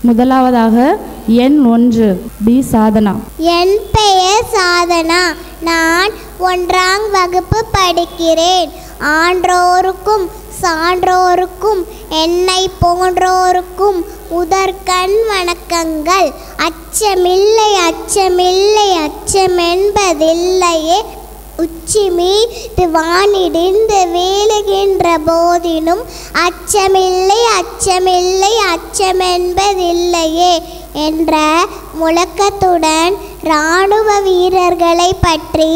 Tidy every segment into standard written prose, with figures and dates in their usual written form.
முதலாவதாக எண் 1 பி சாதனா. என் பெயர் சாதனா. நான் 1ஆம் வகுப்பு படிக்கிறேன். ஆன்றோருக்கும் சான்றோருக்கும் என்னை போன்றோருக்கும் முதற்கண் வணக்கங்கள். அச்சமில்லை அச்சமில்லை அச்சமென்பதில்லையே. உச்சி மீது வானிடிந்து வீழுகின்ற போதினும் அச்சமில்லை அச்சமில்லை அச்சமென்பதில்லையே என்ற முழக்கத்துடன் இராணுவ வீரர்களை பற்றி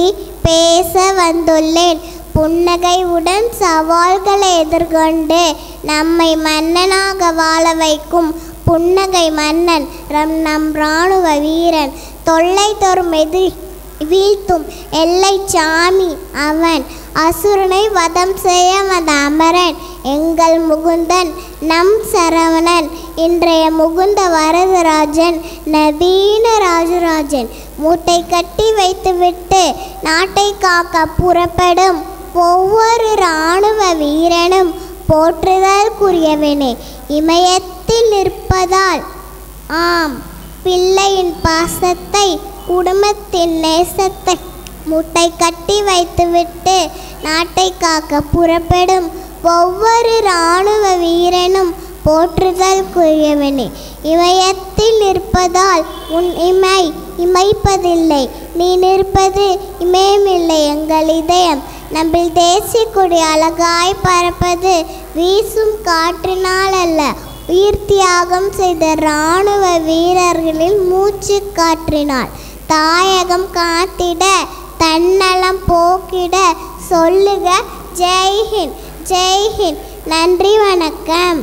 பேச வந்துள்ளேன். புன்னகையுடன் சவால்களை எதிர்கொண்டு நம்மை மன்னனாக வாழ வைக்கும் புன்னகை மன்னன் நம் இராணுவ வீரன். தொல்லை தரும் எதிரி வீழ்த்தும் எல்லை சாமி அவன். அசுரனை வதம் செய்ய வந்த அமரன் எங்கள் முகுந்தன் நம் சரவணன். இன்றைய முகுந்த வரதராஜன் நவீன ராஜராஜன். மூட்டை கட்டி வைத்துவிட்டு நாட்டை காக்க புறப்படும் ஒவ்வொரு இராணுவ வீரனும் போற்றுதற்குரியவனே. இமயத்தில் நிற்பதால் ஆம் பிள்ளையின் பாசத்தை குடும்பத்தின் நேசத்தை முட்டை கட்டி வைத்துவிட்டு நாட்டை காக்க புறப்படும் ஒவ்வொரு இராணுவ வீரனும் போற்றுதற்குரியவனே. இமயத்தில் நிற்பதால் உன் இமை இமைப்பதில்லை, நீ நிற்பது இமயமில்லை எங்கள் இதயம். நம்மில் தேசிய கொடி அழகாய் பறப்பது வீசும் காற்றினால் அல்ல, உயிர் தியாகம் செய்த இராணுவ வீரர்களின் மூச்சு காற்றினால். தாயகம் காத்திட தன்னலம் போக்கிட சொல்லுக ஜெய்ஹிந்த் ஜெய்ஹிந்த். நன்றி, வணக்கம்.